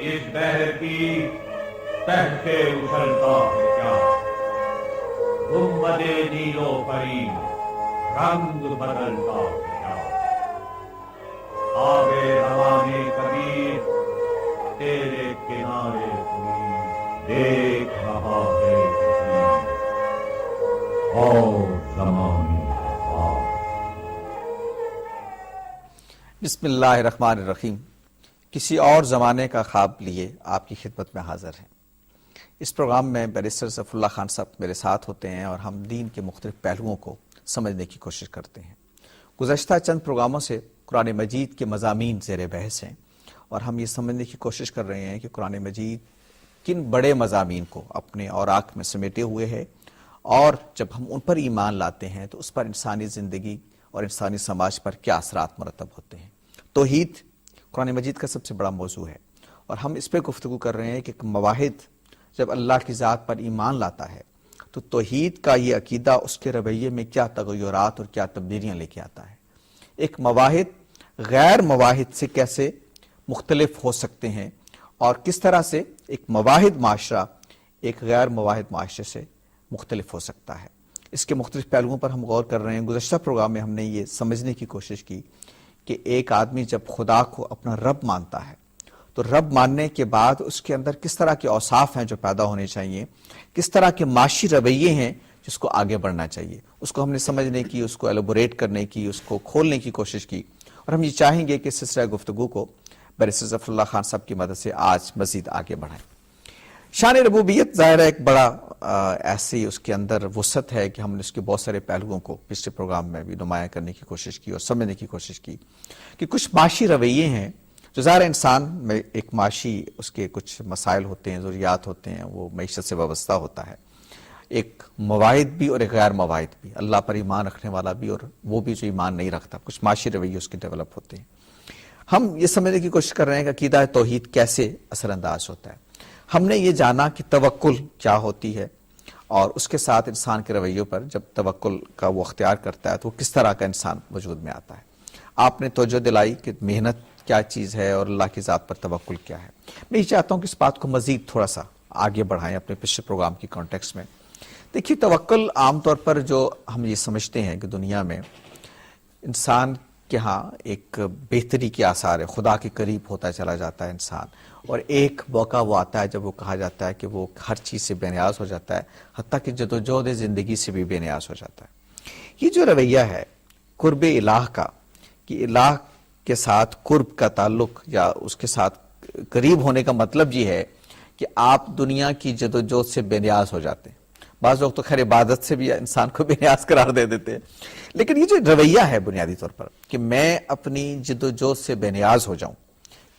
اس بحر کی تہ کے اچھلتا ہے کیا؟ گنبد نیلو پری رنگ بدلتا ہے کیا؟ آگے روانے کبیر تیرے کنارے کوئی دیکھ رہا ہے کسی اور زمانے کا خواب۔ بسم اللہ الرحمن الرحیم۔ کسی اور زمانے کا خواب لیے آپ کی خدمت میں حاضر ہیں۔ اس پروگرام میں بیرسٹر ظفر اللہ خان صاحب میرے ساتھ ہوتے ہیں اور ہم دین کے مختلف پہلوؤں کو سمجھنے کی کوشش کرتے ہیں۔ گزشتہ چند پروگراموں سے قرآن مجید کے مضامین زیر بحث ہیں اور ہم یہ سمجھنے کی کوشش کر رہے ہیں کہ قرآن مجید کن بڑے مضامین کو اپنے اوراق میں سمیٹے ہوئے ہے، اور جب ہم ان پر ایمان لاتے ہیں تو اس پر انسانی زندگی اور انسانی سماج پر کیا اثرات مرتب ہوتے ہیں۔ توحید قرآن مجید کا سب سے بڑا موضوع ہے اور ہم اس پہ گفتگو کر رہے ہیں کہ مواحد جب اللہ کی ذات پر ایمان لاتا ہے تو توحید کا یہ عقیدہ اس کے رویے میں کیا تغیرات اور کیا تبدیلیاں لے کے آتا ہے۔ ایک مواحد غیر مواحد سے کیسے مختلف ہو سکتے ہیں اور کس طرح سے ایک مواحد معاشرہ ایک غیر مواحد معاشرے سے مختلف ہو سکتا ہے۔ اس کے مختلف پہلوؤں پر ہم غور کر رہے ہیں۔ گزشتہ پروگرام میں ہم نے یہ سمجھنے کی کوشش کی کہ ایک آدمی جب خدا کو اپنا رب مانتا ہے تو رب ماننے کے بعد اس کے اندر کس طرح کے اوصاف ہیں جو پیدا ہونے چاہیے، کس طرح کے معاشی رویے ہیں جس کو آگے بڑھنا چاہیے، اس کو ہم نے سمجھنے کی، اس کو ایلوبوریٹ کرنے کی، اس کو کھولنے کی کوشش کی، اور ہم یہ چاہیں گے کہ اس سلسلہ گفتگو کو بیرسٹر ظفر اللہ خان صاحب کی مدد سے آج مزید آگے بڑھائیں۔ شان ربوبیت ظاہر ہے ایک بڑا ایسی اس کے اندر وسعت ہے کہ ہم نے اس کے بہت سارے پہلوؤں کو پچھلے پروگرام میں بھی نمایاں کرنے کی کوشش کی اور سمجھنے کی کوشش کی کہ کچھ معاشی رویے ہیں جو ظاہر انسان میں ایک معاشی اس کے کچھ مسائل ہوتے ہیں، ضروریات ہوتے ہیں، وہ معیشت سے وابستہ ہوتا ہے، ایک مواحد بھی اور ایک غیر مواحد بھی، اللہ پر ایمان رکھنے والا بھی اور وہ بھی جو ایمان نہیں رکھتا، کچھ معاشی رویے اس کے ڈیولپ ہوتے ہیں۔ ہم یہ سمجھنے کی کوشش کر رہے ہیں کہ عقیدہ توحید کیسے اثر انداز ہوتا ہے۔ ہم نے یہ جانا کہ توکل کیا ہوتی ہے اور اس کے ساتھ انسان کے رویوں پر جب توکل کا وہ اختیار کرتا ہے تو وہ کس طرح کا انسان وجود میں آتا ہے۔ آپ نے توجہ دلائی کہ محنت کیا چیز ہے اور اللہ کی ذات پر توکل کیا ہے۔ میں یہ چاہتا ہوں کہ اس بات کو مزید تھوڑا سا آگے بڑھائیں اپنے پچھلے پروگرام کی کانٹیکسٹ میں۔ دیکھیے، توکل عام طور پر جو ہم یہ سمجھتے ہیں کہ دنیا میں انسان کہ ہاں ایک بہتری کے آثار ہے، خدا کے قریب ہوتا چلا جاتا ہے انسان، اور ایک موقع وہ آتا ہے جب وہ کہا جاتا ہے کہ وہ ہر چیز سے بے نیاز ہو جاتا ہے، حتیٰ کہ جدوجہد زندگی سے بھی بے نیاز ہو جاتا ہے۔ یہ جو رویہ ہے قرب الہ کا، کہ الہ کے ساتھ قرب کا تعلق یا اس کے ساتھ قریب ہونے کا مطلب یہ ہے کہ آپ دنیا کی جدوجہد سے بے نیاز ہو جاتے ہیں۔ بعض لوگ تو خیر عبادت سے بھی انسان کو بے نیاز قرار دے دیتے ہیں، لیکن یہ جو رویہ ہے بنیادی طور پر کہ میں اپنی جدوجہد سے بے نیاز ہو جاؤں،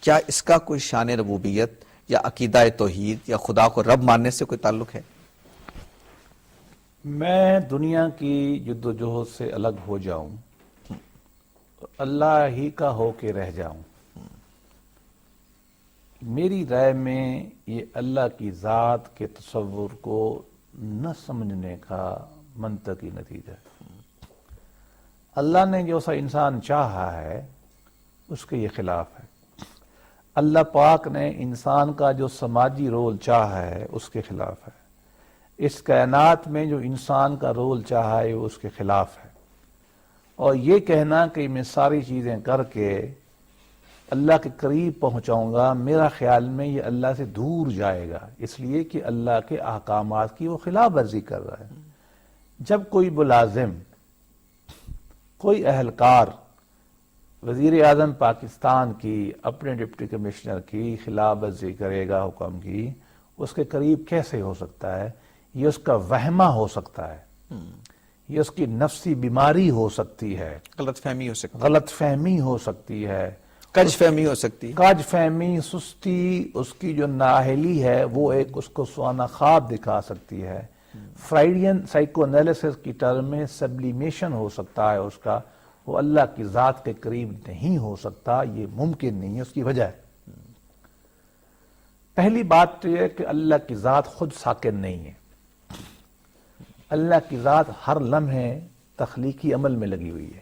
کیا اس کا کوئی شان ربوبیت یا عقیدہ توحید یا خدا کو رب ماننے سے کوئی تعلق ہے؟ میں دنیا کی جدوجہد سے الگ ہو جاؤں، اللہ ہی کا ہو کے رہ جاؤں، میری رائے میں یہ اللہ کی ذات کے تصور کو نہ سمجھنے کا منطقی نتیجہ ہے۔ اللہ نے جو سا انسان چاہا ہے اس کے یہ خلاف ہے۔ اللہ پاک نے انسان کا جو سماجی رول چاہا ہے اس کے خلاف ہے۔ اس کائنات میں جو انسان کا رول چاہا ہے وہ اس کے خلاف ہے۔ اور یہ کہنا کہ میں ساری چیزیں کر کے اللہ کے قریب پہنچاؤں گا، میرا خیال میں یہ اللہ سے دور جائے گا، اس لیے کہ اللہ کے احکامات کی وہ خلاف ورزی کر رہا ہے۔ جب کوئی ملازم، کوئی اہلکار وزیر اعظم پاکستان کی اپنے ڈپٹی کمشنر کی خلاف ورزی کرے گا حکم کی، اس کے قریب کیسے ہو سکتا ہے؟ یہ اس کا وہمہ ہو سکتا ہے، یہ اس کی نفسی بیماری ہو سکتی ہے، غلط فہمی ہو سکتی ہے، غلط فہمی ہو سکتی ہے، کج فہمی ہو سکتی ہے، کاج فہمی، سستی، اس کی جو نااہلی ہے وہ ایک اس کو سوانح خواب دکھا سکتی ہے۔ فرائیڈین سائیکو انالیسس کی ٹرم میں سبلیمیشن ہو سکتا ہے اس کا، وہ اللہ کی ذات کے قریب نہیں ہو سکتا، یہ ممکن نہیں ہے۔ اس کی وجہ ہے، پہلی بات تو یہ کہ اللہ کی ذات خود ساکن نہیں ہے۔ اللہ کی ذات ہر لمحے تخلیقی عمل میں لگی ہوئی ہے۔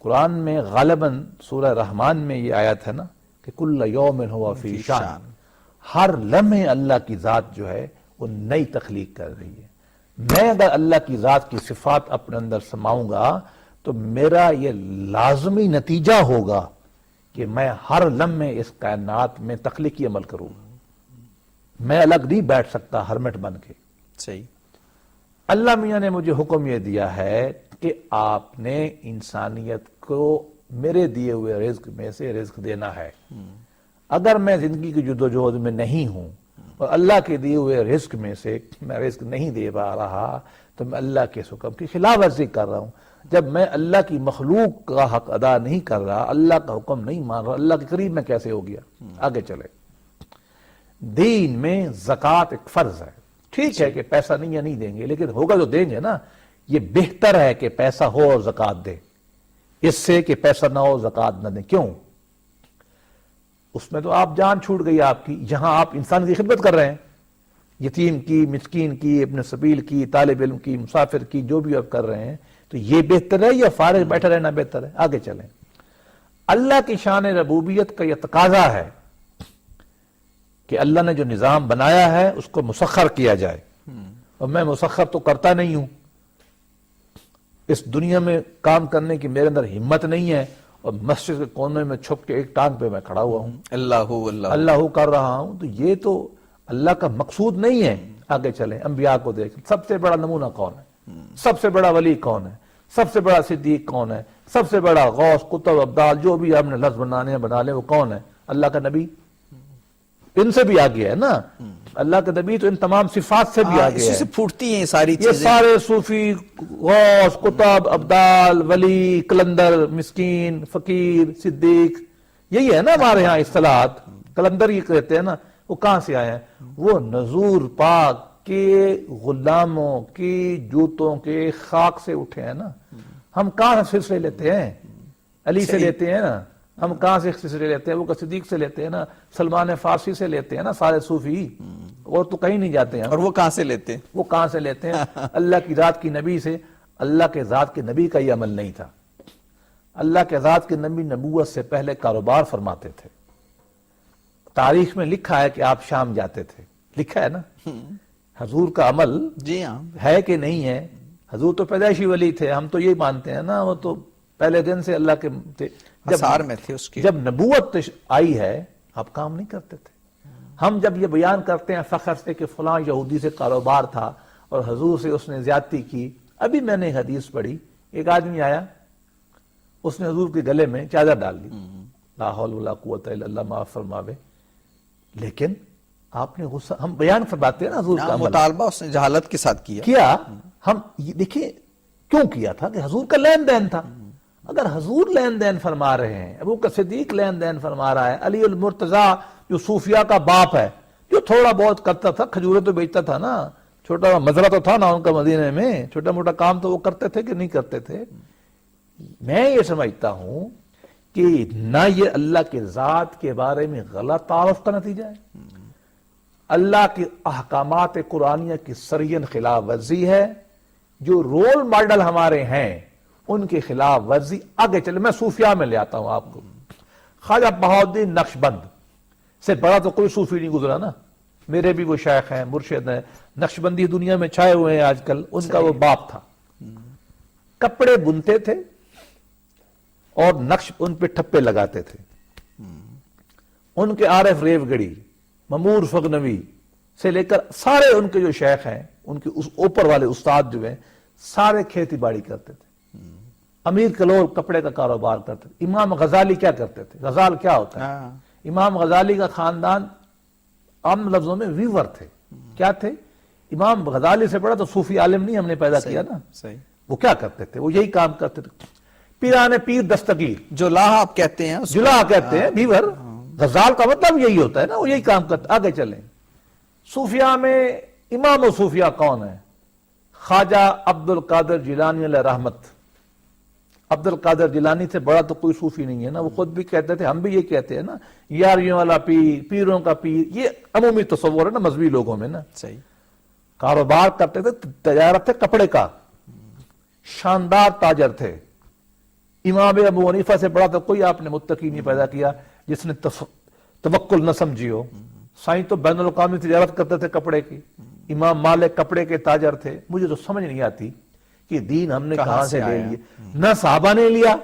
قرآن میں غالباً سورہ رحمان میں یہ آیت ہے نا کہ کل یوم ہوا فی شان، ہر لمحے اللہ کی ذات جو ہے وہ نئی تخلیق کر رہی ہے۔ میں اگر اللہ کی ذات کی صفات اپنے اندر سماؤں گا تو میرا یہ لازمی نتیجہ ہوگا کہ میں ہر لمحے اس کائنات میں تخلیقی عمل کروں گا، میں الگ نہیں بیٹھ سکتا ہرمٹ بن کے۔ صحیح۔ اللہ میاں نے مجھے حکم یہ دیا ہے کہ آپ نے انسانیت کو میرے دیے ہوئے رزق میں سے رزق دینا ہے۔ اگر میں زندگی کی جدوجہد میں نہیں ہوں اور اللہ کے دیے ہوئے رزق میں سے میں رزق نہیں دے پا رہا تو میں اللہ کے اس حکم کی خلاف ورزی کر رہا ہوں۔ جب میں اللہ کی مخلوق کا حق ادا نہیں کر رہا، اللہ کا حکم نہیں مان رہا، اللہ کے قریب میں کیسے ہو گیا؟ آگے چلے۔ دین میں زکوٰۃ ایک فرض ہے۔ ٹھیک ہے کہ پیسہ نہیں ہے نہیں دیں گے، لیکن ہوگا جو دیں گے نا، یہ بہتر ہے کہ پیسہ ہو اور زکوٰۃ دے اس سے کہ پیسہ نہ ہو زکوٰۃ نہ دیں۔ کیوں؟ اس میں تو آپ جان چھوٹ گئی آپ کی، جہاں آپ انسان کی خدمت کر رہے ہیں، یتیم کی، مسکین کی، ابن سبیل کی، طالب علم کی، مسافر کی، جو بھی آپ کر رہے ہیں، تو یہ بہتر ہے یا فارغ بیٹھا رہنا بہتر ہے؟ آگے چلیں۔ اللہ کی شان ربوبیت کا یہ تقاضا ہے کہ اللہ نے جو نظام بنایا ہے اس کو مسخر کیا جائے، اور میں مسخر تو کرتا نہیں ہوں، اس دنیا میں کام کرنے کی میرے اندر ہمت نہیں ہے، اور مسجد کے کونے میں چھپ کے ایک ٹانگ پہ میں کھڑا ہوا ہوں، اللہ کر رہا ہوں، تو یہ تو اللہ کا مقصود نہیں ہے۔ آگے چلیں، انبیاء کو دیکھیں، سب سے بڑا نمونہ کون ہے؟ سب سے بڑا ولی کون ہے؟ سب سے بڑا صدیق کون ہے؟ سب سے بڑا غوث، قطب، ابدال، جو بھی آپ نے لفظ بنانے ہیں بنا لیں، وہ کون ہے؟ اللہ کا نبی۔ ان سے بھی آگے ہے نا، اللہ کے نبی تو ان تمام صفات سے بھی آگے ہے۔ اسی سے پھوٹتی ہیں ساری چیزیں۔ یہ سارے صوفی، غوث، قطب، ابدال، ولی، کلندر، مسکین، فقیر، صدیق، یہی ہے نا ہمارے ہاں اصطلاحات۔ کلندر یہ کہتے ہیں نا، وہ کہاں سے آئے ہیں؟ وہ نذور پاک کے غلاموں کی جوتوں کے خاک سے اٹھے ہیں نا۔ ہم کہاں سے سلسلے لیتے ہیں؟ علی سے لیتے ہیں نا۔ ہم کہاں سے سلسلے لیتے ہیں؟ وہ صدیق سے لیتے ہیں نا، سلمان فارسی سے لیتے ہیں نا، سارے صوفی، اور تو کہیں نہیں جاتے ہیں۔ اور وہ کہاں سے لیتے ہیں؟ وہ کہاں سے لیتے ہیں؟ اللہ کی ذات کی نبی سے۔ اللہ کے ذات کے نبی کا یہ عمل نہیں تھا۔ اللہ کے ذات کے نبی نبوت سے پہلے کاروبار فرماتے تھے۔ تاریخ میں لکھا ہے کہ آپ شام جاتے تھے، لکھا ہے نا۔ حضور کا عمل جی ہاں ہے کہ نہیں ہے؟ حضور تو پیدائشی ولی تھے، ہم تو یہی مانتے ہیں نا، وہ تو پہلے دن سے اللہ کے تھے۔ اثار میں تھے اس کی۔ جب نبوت آئی ہے آپ کام نہیں کرتے تھے۔ ہم جب یہ بیان کرتے ہیں فخر سے کہ فلاں یہودی سے کاروبار تھا اور حضور سے اس نے زیادتی کی، ابھی میں نے حدیث پڑھی، ایک آدمی آیا، اس نے حضور کے گلے میں چادر ڈال دی، لا حول ولا قوت الا اللہ، معاف فرماوے۔ لیکن آپ نے غصہ، ہم بیان فرماتے ہیں نا حضور کا عمل، مطالبہ اس نے جہالت کے ساتھ کیا۔ ہم دیکھیں کیوں کیا تھا کہ حضور کا لین دین تھا۔ اگر حضور لین دین فرما رہے ہیں، ابو بکر صدیق لین دین فرما رہا ہے، علی المرتضیٰ جو صوفیاء کا باپ ہے، جو تھوڑا بہت کرتا تھا، کھجورے تو بیچتا تھا نا، چھوٹا مزرعہ تو تھا نا ان کا مدینے میں، چھوٹا موٹا کام تو وہ کرتے تھے کہ نہیں کرتے تھے۔ میں یہ سمجھتا ہوں کہ نہ یہ اللہ کے ذات کے بارے میں غلط تعارف کا نتیجہ ہے، اللہ کے احکامات قرآنیہ کی سرین خلاف ورزی ہے۔ جو رول ماڈل ہمارے ہیں ان کے خلاف ورزی۔ آگے چلے، میں صوفیاء میں لے آتا ہوں آپ کو۔ خواجہ بہاؤالدین نقشبند سے بڑا تو کوئی صوفی نہیں گزرا نا، میرے بھی وہ شیخ ہیں، مرشد ہیں، نقشبندی دنیا میں چھائے ہوئے ہیں آج کل، ان کا وہ باپ تھا۔ کپڑے بنتے تھے اور نقش ان پہ ٹھپے لگاتے تھے۔ ان کے عارف ریو گڑی، ممور فغنوی سے لے کر سارے ان کے جو شیخ ہیں، ان کے اوپر والے استاد جو ہیں، سارے کھیتی باڑی کرتے تھے۔ امیر کلور کپڑے کا کاروبار کرتے تھے۔ امام غزالی کیا کرتے تھے؟ غزال کیا ہوتا ہے؟ امام غزالی کا خاندان عام لفظوں میں ویور تھے۔ کیا تھے؟ امام غزالی سے بڑا تو صوفی عالم نہیں ہم نے پیدا کیا نا۔ وہ کیا کرتے تھے؟ وہ یہی کام کرتے تھے۔ پیران پیر دستگیر، جلا آپ کہتے ہیں، جلا کہتے ہیں، ویور۔ غزال کا مطلب یہی ہوتا ہے نا، وہ یہی کام کرتے۔ آگے چلیں، صوفیاء میں امام و صوفیاء کون ہے؟ خواجہ عبد القادر جیلانی علیہ رحمت۔ عبد القادر جیلانی سے بڑا تو کوئی صوفی نہیں ہے نا، وہ خود بھی کہتے تھے، ہم بھی یہ کہتے ہیں نا، یاریوں والا پیر، پیروں کا پیر، یہ عمومی تصور ہے نا مذہبی لوگوں میں نا۔ صحیح۔ کاروبار کرتے تھے، تجارت تھے کپڑے کا، شاندار تاجر تھے، امام ابو حنیفہ سے بڑا تو کوئی آپ نے متقی نہیں پیدا کیا جس نے توکل نہ سمجھی ہو. سائیں تو بین الاقوامی تجارت کرتے تھے کپڑے کی. امام مالک کپڑے کے تاجر تھے. مجھے تو سمجھ نہیں آتی کہ دین ہم نے کہاں سے لے لیا. نہ صحابہ نے لیا،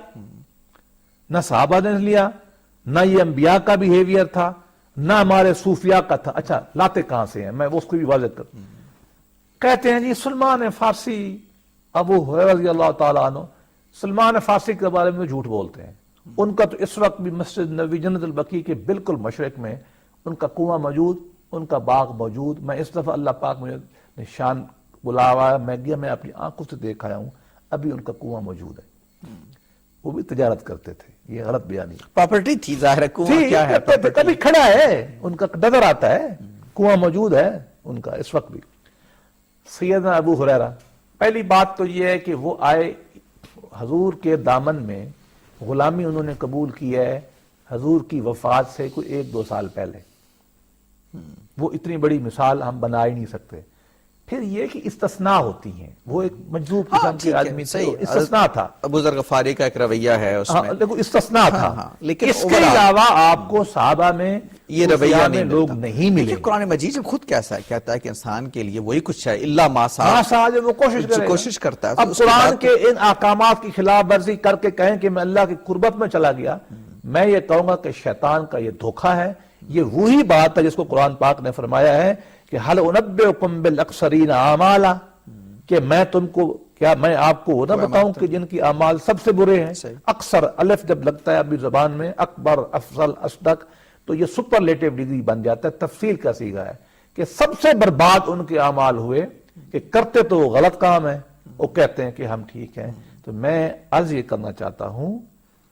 نہ صحابہ نے لیا، نہ یہ انبیاء کا بیہیویئر تھا، نہ ہمارے صوفیاء کا تھا. اچھا لاتے کہاں سے ہیں؟ میں اس کو بھی واضح کرتا ہوں. کہتے ہیں جی سلمان فارسی ابو ہریرہ رضی اللہ تعالیٰ عنہ، سلمان فارسی کے بارے میں جھوٹ بولتے ہیں. ان کا تو اس وقت بھی مسجد نبوی جنت البقیع کے بالکل مشرق میں ان کا کنواں موجود، ان کا باغ موجود. میں اس دفعہ اللہ پاک مجھے نشان بلاوا، میں گیا، میں اپنی آنکھوں سے دیکھ آیا ہوں، ابھی ان کا کنواں موجود ہے. وہ بھی تجارت کرتے تھے. یہ غلط بیان نہیں، پراپرٹی تھی ظاہر ہے. کنواں کیا ہے؟ کبھی کھڑا ہے ان کا، نظر آتا ہے کنواں موجود ہے ان کا اس وقت بھی. سیدنا ابو ہریرہ، پہلی بات تو یہ ہے کہ وہ آئے حضور کے دامن میں، غلامی انہوں نے قبول کی ہے حضور کی وفات سے کوئی 1-2 سال پہلے. وہ اتنی بڑی مثال ہم بنا ہی نہیں سکتے. پھر یہ کہ استثناء ہوتی ہیں، وہ ایک مجذوب قسم کے آدمی تھے، استثناء تھا. ابو ذر غفاری کا ایک رویہ ہے اس میں، لیکن استثناء تھا. لیکن اس کے علاوہ آپ کو صحابہ میں یہ رویہ نہیں لوگ نہیں ملے. قرآن مجید جب خود کیسا کہتا ہے کہ انسان کے لیے وہی کچھ ہے الا ما سا، وہ کوشش کرتا ہے. اب قرآن کے ان احکامات کی خلاف ورزی کر کے کہیں کہ میں اللہ کی قربت میں چلا گیا، میں یہ کہوں گا کہ شیطان کا یہ دھوکہ ہے. یہ وہی بات ہے جس کو قرآن پاک نے فرمایا ہے کہ هل انبئکم بالاخسرین اعمالا، کہ میں تم کو، کیا میں آپ کو نہ بتاؤں کہ جن کی اعمال سب سے برے ہیں. اکثر الف جب لگتا ہے عربی زبان میں، اکبر، افضل، اصدق، تو یہ سپرلیٹو ڈگری بن جاتا ہے. تفصیل کا صیغہ ہے کہ سب سے برباد ان کے اعمال ہوئے کہ کرتے تو وہ غلط کام ہے، وہ کہتے ہیں کہ ہم ٹھیک ہیں. تو میں عرض یہ کرنا چاہتا ہوں،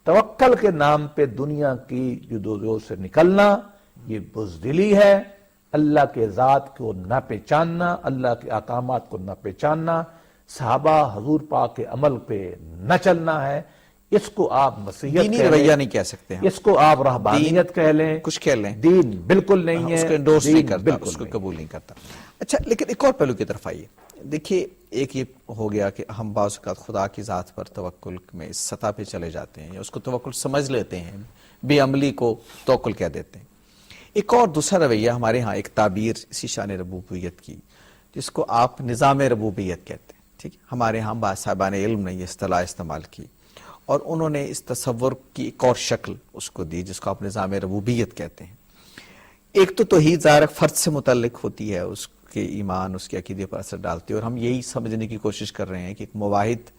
توکل کے نام پہ دنیا کی جدوجہد سے نکلنا یہ بزدلی ہے. اللہ کے ذات کو نہ پہچاننا، اللہ کے احکامات کو نہ پہچاننا، صحابہ حضور پاک کے عمل پہ نہ چلنا ہے. اس کو آپ مسیحیت دینی رویہ نہیں کہہ سکتے ہیں، اس کو آپ رہبانیت کہہ لیں، کچھ کہہ لیں. دین بالکل نہیں ہے، اس کو انڈورس نہیں کرتا، بالکل اس کو قبول نہیں کرتا. اچھا لیکن ایک اور پہلو کی طرف آئیے. دیکھیے ایک یہ ہو گیا کہ ہم بعض اوقات خدا کی ذات پر توکل میں اس سطح پہ چلے جاتے ہیں یا اس کو توکل سمجھ لیتے ہیں، بے عملی کو توکل کہہ دیتے ہیں. ایک اور دوسرا رویہ ہمارے ہاں ایک تعبیر اسی شان ربوبیت کی جس کو آپ نظام ربوبیت کہتے ہیں. ٹھیک ہے، ہمارے ہاں بعض صاحبان علم نے یہ اصطلاح استعمال کی اور انہوں نے اس تصور کی ایک اور شکل اس کو دی جس کو آپ نظام ربوبیت کہتے ہیں. ایک تو توحید ظاہر فرد سے متعلق ہوتی ہے، اس کے ایمان، اس کے عقیدے پر اثر ڈالتی ہے، اور ہم یہی سمجھنے کی کوشش کر رہے ہیں کہ ایک موحد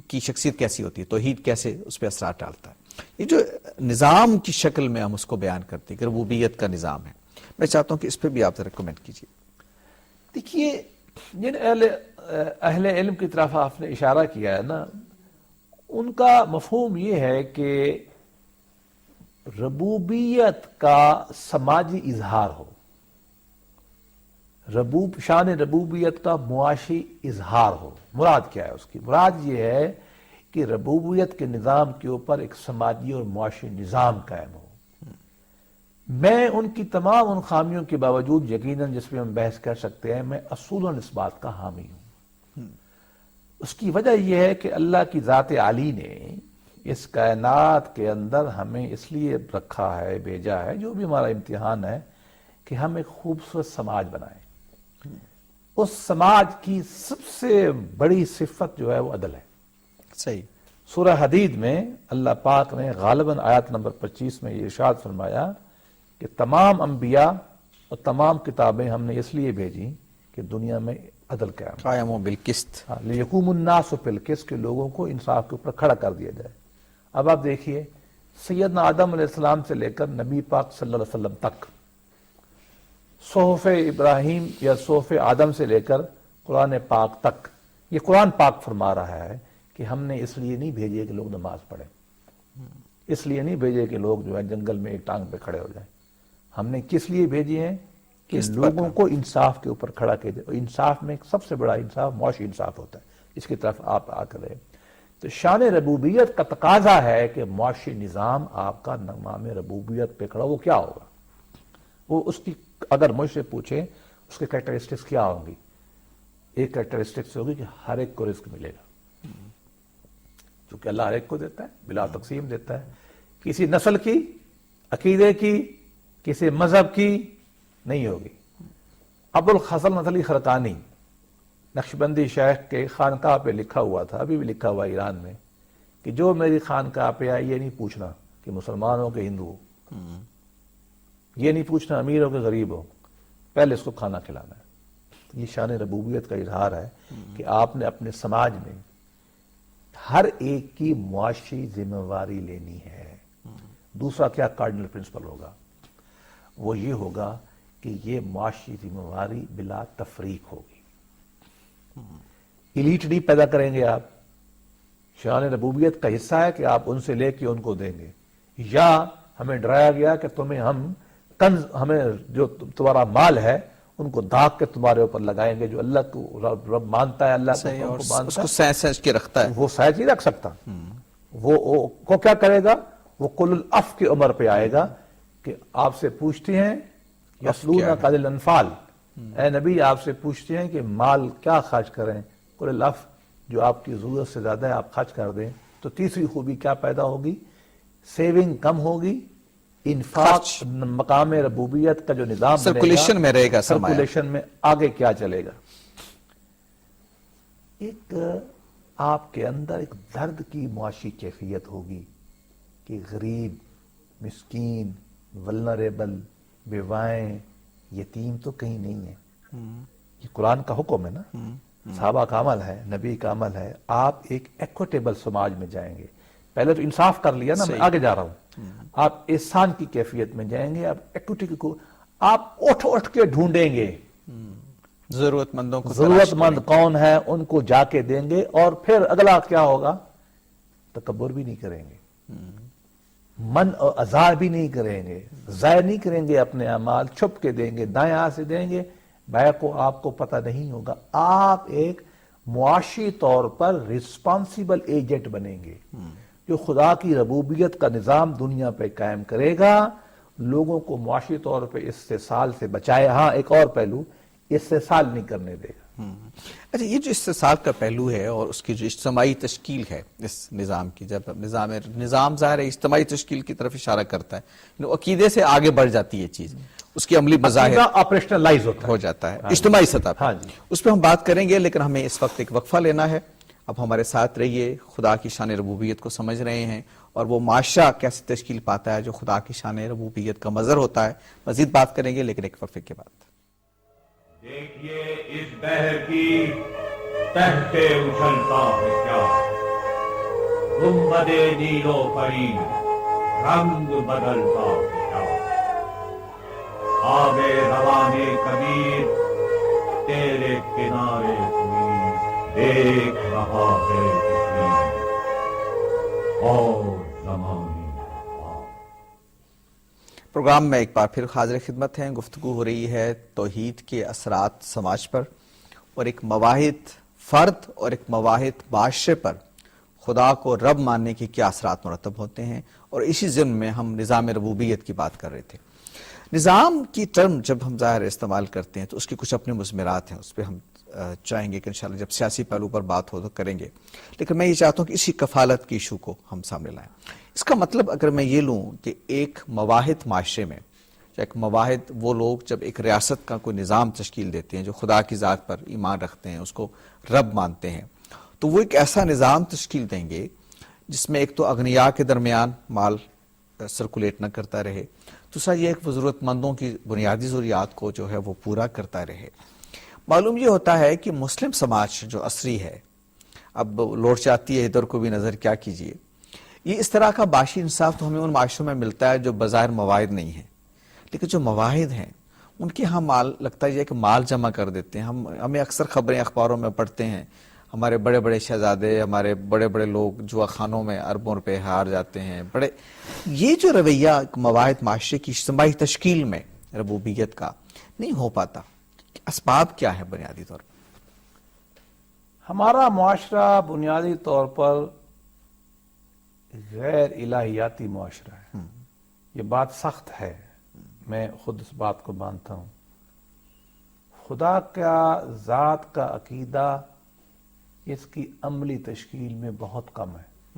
کی شخصیت کیسی ہوتی ہے، توحید کیسے اس پہ اثرات ڈالتا ہے. یہ جو نظام کی شکل میں ہم اس کو بیان کرتے ہیں کہ ربوبیت کا نظام ہے، میں چاہتا ہوں کہ اس پہ بھی آپ ذرا کمنٹ کیجیے. دیکھیے جن اہل علم کی طرف آپ نے اشارہ کیا ہے نا، ان کا مفہوم یہ ہے کہ ربوبیت کا سماجی اظہار ہو، شان ربوبیت کا معاشی اظہار ہو. مراد کیا ہے اس کی؟ مراد یہ ہے کہ ربوبیت کے نظام کے اوپر ایک سماجی اور معاشی نظام قائم ہو. میں ان کی تمام ان خامیوں کے باوجود یقیناً جس پہ ہم بحث کر سکتے ہیں، میں اصولاً اس بات کا حامی ہوں. اس کی وجہ یہ ہے کہ اللہ کی ذات عالی نے اس کائنات کے اندر ہمیں اس لیے رکھا ہے، بھیجا ہے، جو بھی ہمارا امتحان ہے کہ ہم ایک خوبصورت سماج بنائیں. اس سماج کی سب سے بڑی صفت جو ہے وہ عدل ہے. صحیح. سورہ حدید میں اللہ پاک نے غالباً آیت نمبر 25 میں یہ ارشاد فرمایا کہ تمام انبیاء اور تمام کتابیں ہم نے اس لیے بھیجی کہ دنیا میں عدل قائم و بالقسط، لیقوم الناس بالقسط، کے لوگوں کو انصاف کے اوپر کھڑا کر دیا جائے. اب آپ دیکھیے سیدنا آدم علیہ السلام سے لے کر نبی پاک صلی اللہ علیہ وسلم تک، صحف ابراہیم یا صحف آدم سے لے کر قرآن پاک تک، یہ قرآن پاک فرما رہا ہے کہ ہم نے اس لیے نہیں بھیجے کہ لوگ نماز پڑھیں، اس لیے نہیں بھیجے کہ لوگ جو ہے جنگل میں ایک ٹانگ پہ کھڑے ہو جائیں. ہم نے کس لیے بھیجی ہیں کہ لوگوں کو انصاف کے اوپر کھڑا کیا جائے. انصاف میں سب سے بڑا انصاف معاشی انصاف ہوتا ہے. اس کی طرف آپ آ کر رہے. تو شان ربوبیت کا تقاضا ہے کہ معاشی نظام آپ کا نظام ربوبیت پہ کھڑا، وہ کیا ہوگا؟ وہ اس کی اگر مجھ سے پوچھیں اس کے کریکٹرسٹکس کیا ہوں گی؟ ایک کریکٹرسٹکس ہوگی کہ ہر ایک کو رزق ملے گا. چونکہ اللہ ہر ایک کو دیتا ہے، بلا تقسیم دیتا ہے. کسی نسل کی، عقیدے کی، کسی مذہب کی نہیں ہوگی. ابوالحسن نطلی خرقانی نقشبندی شیخ کے خانقاہ پہ لکھا ہوا تھا، ابھی بھی لکھا ہوا ہے ایران میں، کہ جو میری خانقاہ پہ آئے یہ نہیں پوچھنا کہ مسلمان ہو کہ ہندو ہو، یہ نہیں پوچھنا امیر ہو کہ غریب ہو، پہلے اس کو کھانا کھلانا ہے. یہ شان ربوبیت کا اظہار ہے کہ آپ نے اپنے سماج میں ہر ایک کی معاشی ذمہ واری لینی ہے. دوسرا کیا کارڈنل پرنسپل ہوگا؟ وہ یہ ہوگا کہ یہ معاشی ذمہ واری بلا تفریق ہوگی. ایلیٹ نہیں پیدا کریں گے آپ، شان ربوبیت کا حصہ ہے کہ آپ ان سے لے کے ان کو دیں گے. یا ہمیں ڈرایا گیا کہ تمہیں ہم کنز، ہمیں جو تمہارا مال ہے ان کو داغ کے تمہارے اوپر لگائیں گے. جو اللہ کو رب مانتا ہے، اللہ کو اس مانتا کو ہے، سینس کے رکھتا ہے. وہ سائز نہیں رکھ سکتا. وہ کیا کرے گا؟ وہ کل العف کی عمر پہ آئے گا کہ آپ سے پوچھتے ہیں یسلون قل الانفال، اے نبی آپ سے پوچھتے ہیں کہ مال کیا خرچ کریں، کل العف، جو آپ کی ضرورت سے زیادہ ہے آپ خرچ کر دیں. تو تیسری خوبی کیا پیدا ہوگی؟ سیونگ کم ہوگی، انفاق مقام ربوبیت کا جو نظام سرکولیشن میں رہے گا، سرکولیشن میں آگے کیا چلے گا. ایک آپ کے اندر ایک درد کی معاشی کیفیت ہوگی کہ غریب، مسکین، ولنریبل، بیوائیں، یتیم تو کہیں نہیں ہے. یہ قرآن کا حکم ہے نا، صحابہ کا عمل ہے، نبی کا عمل ہے. آپ ایک ایکوٹیبل سماج میں جائیں گے. پہلے تو انصاف کر لیا نا، میں آگے جا رہا ہوں. آپ احسان کی کیفیت میں جائیں گے، آپ ایکوٹی کو آپ اٹھ کے ڈھونڈیں گے. ضرورت مندوں کو، ضرورت مند کون ہے ان کو جا کے دیں گے. اور پھر اگلا کیا ہوگا؟ تکبر بھی نہیں کریں گے، من اور ازار بھی نہیں کریں گے، ضائع نہیں کریں گے اپنے اعمال، چھپ کے دیں گے، دائیں ہاتھ سے دیں گے، بھائی کو آپ کو پتہ نہیں ہوگا. آپ ایک معاشی طور پر رسپانسیبل ایجنٹ بنیں گے جو خدا کی ربوبیت کا نظام دنیا پہ قائم کرے گا، لوگوں کو معاشی طور پہ استحصال سے بچائے. ہاں ایک اور پہلو، استحصال نہیں کرنے دے گا. اچھا، یہ جو استحصال کا پہلو ہے اور اس کی جو اجتماعی تشکیل ہے اس نظام کی، جب نظام ظاہر ہے اجتماعی تشکیل کی طرف اشارہ کرتا ہے، عقیدے سے آگے بڑھ جاتی ہے چیز، اس کی عملی مظاہر آپریشنلائز ہو جاتا ہے اجتماعی سطح پہ. اس پہ ہم بات کریں گے، لیکن ہمیں اس وقت ایک وقفہ لینا ہے. اب ہمارے ساتھ رہیے. خدا کی شان ربوبیت کو سمجھ رہے ہیں اور وہ معاشرہ کیسے تشکیل پاتا ہے جو خدا کی شان ربوبیت کا مظہر ہوتا ہے. مزید بات کریں گے لیکن ایک وقفے کے بعد. دیکھیے اس بحر کی تہتے اچھلتا ہے کیا، گنبد نیلو پری رنگ بدلتا ہے کیا، آب روان کبیر تیرے کنارے کوئی دیکھ رہا ہے کسی اور زمانے. پروگرام میں ایک بار پھر حاضر خدمت ہیں. گفتگو ہو رہی ہے توحید کے اثرات سماج پر اور ایک مواحد فرد اور ایک مواحد معاشرے پر خدا کو رب ماننے کے کیا اثرات مرتب ہوتے ہیں. اور اسی ضمن میں ہم نظام ربوبیت کی بات کر رہے تھے. نظام کی ٹرم جب ہم ظاہر استعمال کرتے ہیں تو اس کے کچھ اپنے مضمرات ہیں، اس پہ ہم چاہیں گے کہ انشاءاللہ جب سیاسی پہلو پر بات ہو تو کریں گے. لیکن میں یہ چاہتا ہوں کہ اسی کفالت کی ایشو کو ہم سامنے لائیں. اس کا مطلب اگر میں یہ لوں کہ ایک مواحد معاشرے میں، ایک مواحد وہ لوگ جب ایک ریاست کا کوئی نظام تشکیل دیتے ہیں جو خدا کی ذات پر ایمان رکھتے ہیں، اس کو رب مانتے ہیں، تو وہ ایک ایسا نظام تشکیل دیں گے جس میں ایک تو اغنیاء کے درمیان مال سرکولیٹ نہ کرتا رہے، دوسرا یہ ایک ضرورت مندوں کی بنیادی ضروریات کو جو ہے وہ پورا کرتا رہے. معلوم یہ ہوتا ہے کہ مسلم سماج جو عصری ہے، اب لوٹ چاہتی ہے ادھر کو بھی نظر کیا کیجئے، یہ اس طرح کا معاشی انصاف تو ہمیں ان معاشروں میں ملتا ہے جو بظاہر مواحد نہیں ہیں، لیکن جو مواحد ہیں ان کے ہم مال لگتا ہے کہ مال جمع کر دیتے ہیں. ہمیں اکثر خبریں اخباروں میں پڑھتے ہیں، ہمارے بڑے بڑے شہزادے، ہمارے بڑے بڑے لوگ جوا خانوں میں اربوں روپے ہار جاتے ہیں. یہ جو رویہ مواحد معاشرے کی اجتماعی تشکیل میں ربوبیت کا نہیں ہو پاتا، اسباب کیا ہے بنیادی طور پر؟ ہمارا معاشرہ بنیادی طور پر غیر الہیاتی معاشرہ ہے. یہ بات سخت ہے، میں خود اس بات کو مانتا ہوں. خدا کا ذات کا عقیدہ اس کی عملی تشکیل میں بہت کم ہے.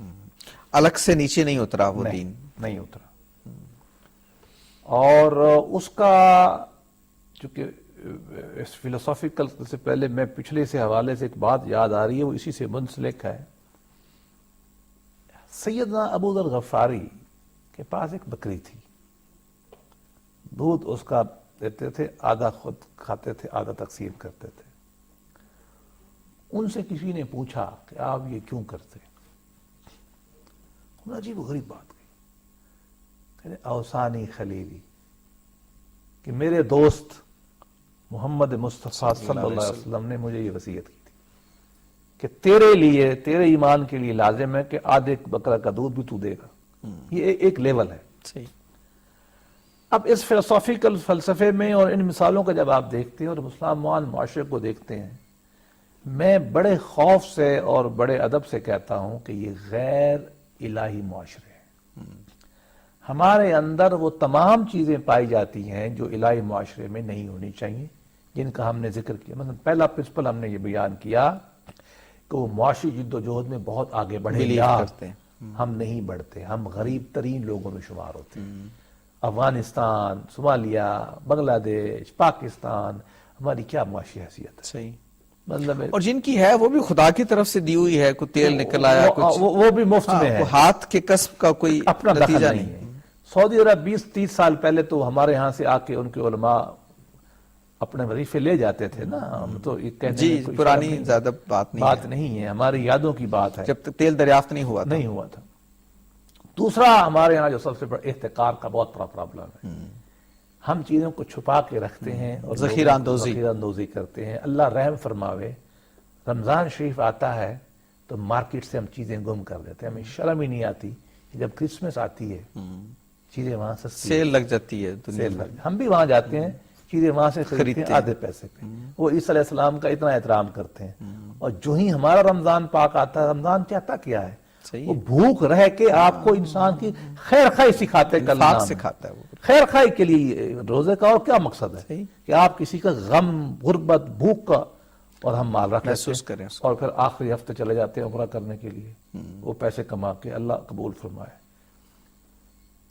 الگ سے نیچے نہیں اترا وہ دین. نہیں اترا. اور اس کا چونکہ اس فلسافیکل سے پہلے میں پچھلے سے حوالے سے ایک بات یاد آ رہی ہے، وہ اسی سے منسلک ہے. سیدنا ابو ذر غفاری کے پاس ایک بکری تھی، دودھ اس کا دیتے تھے، آدھا خود کھاتے تھے، آدھا تقسیم کرتے تھے. ان سے کسی نے پوچھا کہ آپ یہ کیوں کرتے؟ عجیب و غریب بات کہی. اوسانی خلیلی، کہ میرے دوست محمد مصطفیٰ صلی اللہ علیہ وسلم نے مجھے یہ وصیت کی تھی کہ تیرے لیے، تیرے ایمان کے لیے لازم ہے کہ آدھے بکرا کا دودھ بھی تو دے گا. یہ ایک لیول ہے. صحیح. اب اس فلسافیکل فلسفے میں اور ان مثالوں کا جب آپ دیکھتے ہیں اور مسلمان معاشرے کو دیکھتے ہیں، میں بڑے خوف سے اور بڑے ادب سے کہتا ہوں کہ یہ غیر الہی معاشرے ہیں. ہمارے اندر وہ تمام چیزیں پائی جاتی ہیں جو الہی معاشرے میں نہیں ہونی چاہیے، جن کا ہم نے ذکر کیا. مثلا پہلا پرنسپل ہم نے یہ بیان کیا کہ وہ معاشی جد و جہد میں بہت آگے بڑھے کرتے ہیں. ہم نہیں بڑھتے، ہم غریب ترین لوگوں میں شمار ہوتے ہیں. افغانستان، صومالیہ، بنگلہ دیش، پاکستان، ہماری کیا معاشی حیثیت ہے. صحیح. مطلب اور جن کی ہے وہ بھی خدا کی طرف سے دی ہوئی ہے، کوئی تیل نکل آیا، کچھ وہ بھی مفت میں ہے، ہاتھ کے کسب کا کوئی اپنا دخل نتیجہ نہیں ہے. سعودی عرب 20-30 سال پہلے تو ہمارے ہاں سے آ کے ان کے علماء اپنے وظیفے لے جاتے تھے نا. ہم تو یہ کہتے جی ہیں کوئی پرانی شرم زیادہ بات نہیں ہے، ہماری یادوں کی بات ہے، جب تک تیل دریافت نہیں ہوا تھا. دوسرا ہمارے یہاں جو سب سے بڑا احتکار کا بہت بڑا پرابلم ہے. ہم چیزوں کو چھپا کے رکھتے ہیں اور ذخیرہ اندوزی کرتے ہیں. اللہ رحم فرماوے، رمضان شریف آتا ہے تو مارکیٹ سے ہم چیزیں گم کر دیتے ہیں. ہمیں شرم ہی نہیں آتی کہ جب کرسمس آتی ہے چیزیں وہاں سے سیل لگ جاتی ہے دنیا میں. ہم بھی وہاں جاتے ہیں، چیزیں وہاں سے خریدتے ہیں آدھے پیسے پہ. وہ عیسیٰ علیہ السلام کا اتنا احترام کرتے ہیں. اور جو ہی ہمارا رمضان پاک آتا ہے، رمضان چاہتا کیا ہے؟ وہ بھوک رہ کے آپ کو انسان کی خیر خواہی سکھاتے سکھاتا ہے. خیر خواہی کے لیے روزے کا اور کیا مقصد ہے کہ آپ کسی کا غم، غربت، بھوک کا اور ہم مال رکھ محسوس کریں اور پھر آخری ہفتے چلے جاتے ہیں عمرہ کرنے کے لیے، وہ پیسے کما کے. اللہ قبول فرمائے.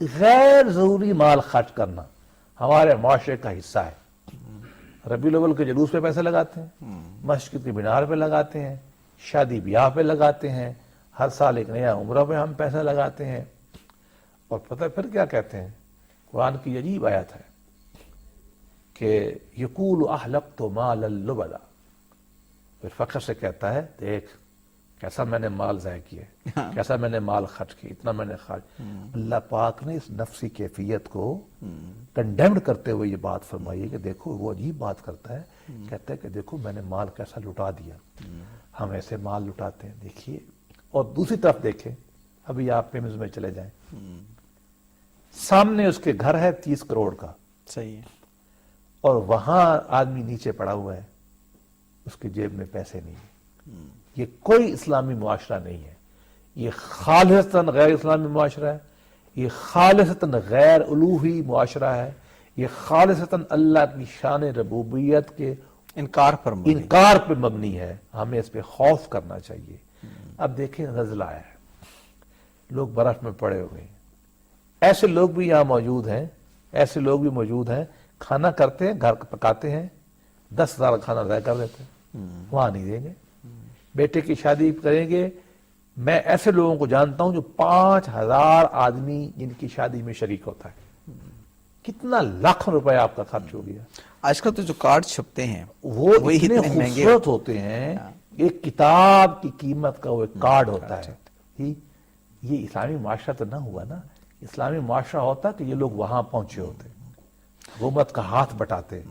غیر ضروری مال خرچ کرنا ہمارے معاشرے کا حصہ ہے. ربیع الاول کے جلوس پہ پیسے لگاتے ہیں، مسجد کی مینار پہ لگاتے ہیں، شادی بیاہ پہ لگاتے ہیں، ہر سال ایک نیا عمرہ پہ ہم پیسہ لگاتے ہیں. اور پتہ پھر کیا کہتے ہیں؟ قرآن کی عجیب آیت ہے کہ یقول احلقت مال اللبدا، پھر فخر سے کہتا ہے دیکھ کیسا میں نے مال ضائع کیا، کیسا میں نے مال خرچ کیا، اتنا میں نے خرچ. اللہ پاک نے اس نفسی کیفیت کو کنڈیمڈ کرتے ہوئے یہ بات فرمائی ہے کہ دیکھو وہ عجیب بات کرتا ہے، کہتا ہے کہ دیکھو میں نے مال کیسا لٹا دیا. ہم ایسے مال لٹاتے ہیں. دیکھیے، اور دوسری طرف دیکھیں، ابھی آپ پیمز میں چلے جائیں، سامنے اس کے گھر ہے 30 کروڑ کا. صحیح ہے. اور وہاں آدمی نیچے پڑا ہوا ہے، اس کی جیب میں پیسے نہیں ہیں. یہ کوئی اسلامی معاشرہ نہیں ہے. یہ خالصتاً غیر اسلامی معاشرہ ہے. یہ خالصتاً غیر الوہی معاشرہ ہے. یہ خالصتاً اللہ کی شان ربوبیت کے انکار پہ مبنی ہے. ہمیں اس پہ خوف کرنا چاہیے. اب دیکھیں نزلہ ہے، لوگ برف میں پڑے ہوئے ہیں. ایسے لوگ بھی یہاں موجود ہیں، ایسے لوگ بھی موجود ہیں، کھانا کرتے ہیں، گھر پکاتے ہیں، 10,000 کھانا ضائع کر دیتے ہیں، وہاں نہیں دیں گے. بیٹے کی شادی کریں گے. میں ایسے لوگوں کو جانتا ہوں جو 5,000 آدمی جن کی شادی میں شریک ہوتا ہے. کتنا لاکھ روپے آپ کا خرچ ہو گیا. آج کل تو جو کارڈ چھپتے ہیں وہ اتنے خوبصورت ہوتے ہیں. ایک کتاب کی قیمت کا وہ ایک کارڈ ہوتا ہے. یہ اسلامی معاشرہ تو نہ ہوا نا. اسلامی معاشرہ ہوتا کہ یہ لوگ وہاں پہنچے ہوتے، حکومت کا ہاتھ بٹاتے.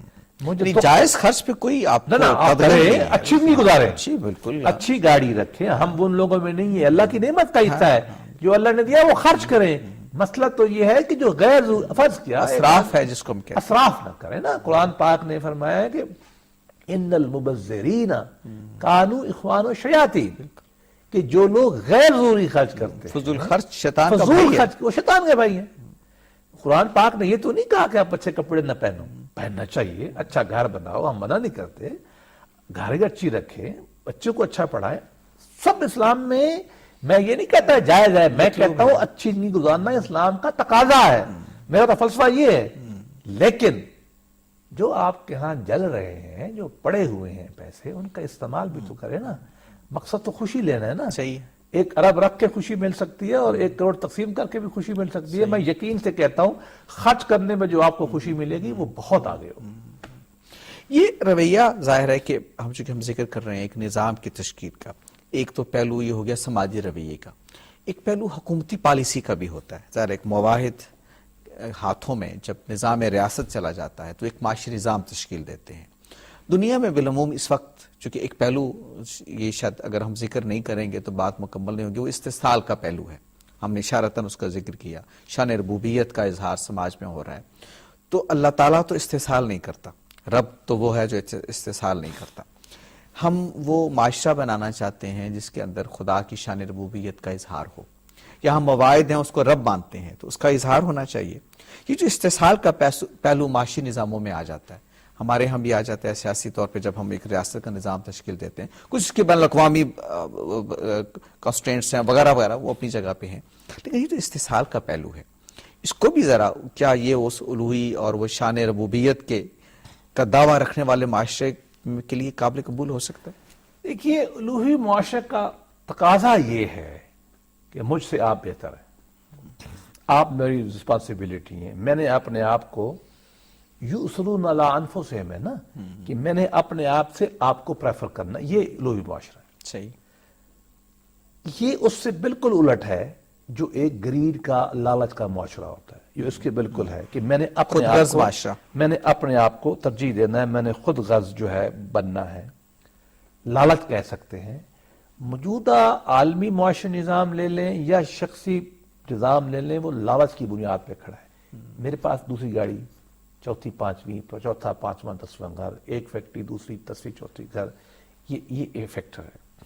جائز خرچ پہ کوئی آپ اچھی نہیں گزارے، بالکل اچھی گاڑی رکھیں. ہم ان لوگوں میں نہیں ہے. اللہ کی نعمت کا حصہ ہے، جو اللہ نے دیا وہ خرچ کریں. مسئلہ تو یہ ہے کہ جو غیر فرض کیا اسراف ہے، جس کو ہم کہتے ہیں اسراف نہ کریں نا. قرآن پاک نے فرمایا ہے کہ ان المبذرین کانوا اخوان الشیاطین، کہ جو لوگ غیر ضروری خرچ کرتے ہیں، فضول خرچ شیطان کا فضول بھائی ہے. خرچ وہ شیطان کے بھائی ہیں. قرآن پاک نے یہ تو نہیں کہا کہ آپ اچھے کپڑے نہ پہنو، پہننا چاہیے. اچھا گھر بناؤ، ہم منع نہیں کرتے. گھر اچھی رکھیں، بچوں کو اچھا پڑھائیں. سب اسلام میں میں یہ نہیں کہتا جائز ہے، میں کہتا ہوں اچھی زندگی گزارنا اسلام کا تقاضا ہے، میرا تو فلسفہ یہ ہے. لیکن جو آپ کے ہاں جل رہے ہیں، جو پڑے ہوئے ہیں پیسے، ان کا استعمال بھی تو کرے نا. مقصد تو خوشی لینا ہے نا. صحیح. 1 ارب رکھ کے خوشی مل سکتی ہے اور 1 کروڑ تقسیم کر کے بھی خوشی مل سکتی ہے. میں یقین سے کہتا ہوں خرچ کرنے میں جو آپ کو خوشی ملے گی وہ بہت آگے ہو. یہ رویہ ظاہر ہے کہ چونکہ ہم ذکر کر رہے ہیں ایک نظام کی تشکیل کا، ایک تو پہلو یہ ہو گیا سماجی رویے کا، ایک پہلو حکومتی پالیسی کا بھی ہوتا ہے. ظاہر ایک مواحد ہاتھوں میں جب نظام ریاست چلا جاتا ہے تو ایک معاشی نظام تشکیل دیتے ہیں. دنیا میں بالعموم اس وقت چونکہ ایک پہلو یہ شاید اگر ہم ذکر نہیں کریں گے تو بات مکمل نہیں ہوگی، وہ استحصال کا پہلو ہے. ہم نے اشارتاً اس کا ذکر کیا، شان ربوبیت کا اظہار سماج میں ہو رہا ہے. تو اللہ تعالیٰ تو استحصال نہیں کرتا، رب تو وہ ہے جو استحصال نہیں کرتا. ہم وہ معاشرہ بنانا چاہتے ہیں جس کے اندر خدا کی شان ربوبیت کا اظہار ہو، یا ہم مواعید ہیں اس کو رب مانتے ہیں تو اس کا اظہار ہونا چاہیے. یہ جو استحصال کا پہلو معاشی نظاموں میں آ جاتا ہے، ہمارے ہم بھی آ جاتا ہے سیاسی طور پہ. جب ہم ایک ریاست کا نظام تشکیل دیتے ہیں، کچھ اس کے بین الاقوامی کانسٹینٹس ہیں وغیرہ وغیرہ، وہ اپنی جگہ پہ ہیں، لیکن یہ جو استحصال کا پہلو ہے اس کو بھی ذرا، کیا یہ اس الوہی اور وہ شان ربوبیت کا دعویٰ رکھنے والے معاشرے کے لیے قابل قبول ہو سکتا ہے؟ دیکھیے، الوہی معاشرے کا تقاضا یہ ہے کہ مجھ سے آپ بہتر ہیں، آپ میری رسپانسبلٹی ہیں. میں نے اپنے آپ کو یؤثرون علی انفسہم ہے نا، کہ میں نے اپنے آپ سے آپ کو پریفر کرنا، یہ الوہی معاشرہ ہے. صحیح. یہ اس سے بالکل الٹ ہے جو ایک گریڈ کا، لالچ کا معاشرہ ہوتا ہے. یہ اس کے بالکل ہے کہ میں نے اپنے خود غرض معاشرہ، میں نے اپنے آپ کو ترجیح دینا ہے، میں نے خود غرض جو ہے بننا ہے. لالچ کہہ سکتے ہیں. موجودہ عالمی معاشی نظام لے لیں یا شخصی نظام لے لیں، وہ لالچ کی بنیاد پہ کھڑا ہے. میرے پاس دوسری گاڑی، چوتھی پانچویں، چوتھا پانچواں 10واں گھر، ایک فیکٹری، دوسری 10ویں چوتھی گھر، یہ ایک فیکٹر ہے.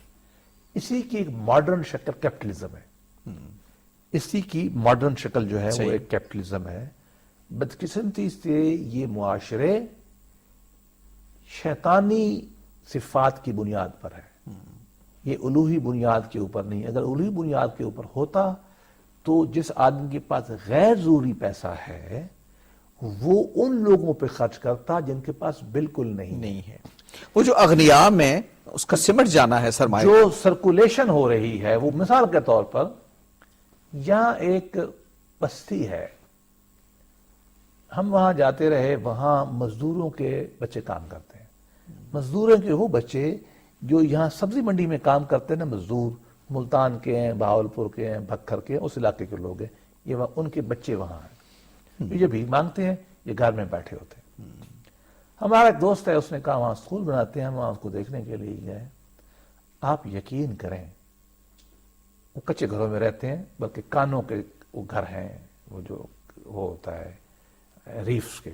اسی کی ایک ماڈرن شکل کیپٹلزم ہے. اسی کی ماڈرن شکل جو ہے وہ ایک کیپٹلزم ہے. بدقسمتی سے یہ معاشرے شیطانی صفات کی بنیاد پر ہے، یہ الوہی بنیاد کے اوپر نہیں. اگر الوہی بنیاد کے اوپر ہوتا تو جس آدمی کے پاس غیر ضروری پیسہ ہے وہ ان لوگوں پہ خرچ کرتا جن کے پاس بالکل نہیں ہے. وہ جو اغنیاء میں اس کا سمٹ جانا ہے سرمایہ، جو سرکولیشن ہو رہی ہے، وہ مثال کے طور پر یہاں ایک بستی ہے، ہم وہاں جاتے رہے، وہاں مزدوروں کے بچے کام کرتے ہیں. مزدوروں کے وہ بچے جو یہاں سبزی منڈی میں کام کرتے ہیں نا، مزدور ملتان کے ہیں، بہاولپور کے ہیں، بھکر کے ہیں، اس علاقے کے لوگ ہیں، یہ ان کے بچے وہاں ہیں، یہ بھی مانگتے ہیں، یہ گھر میں بیٹھے ہوتے ہیں. ہمارا ایک دوست ہے، اس نے کہا وہاں اسکول بناتے ہیں، ہم وہاں اس کو دیکھنے کے لیے گئے. آپ یقین کریں، وہ کچے گھروں میں رہتے ہیں، بلکہ کانوں کے وہ گھر ہیں، وہ جو وہ ہوتا ہے ریفس کے.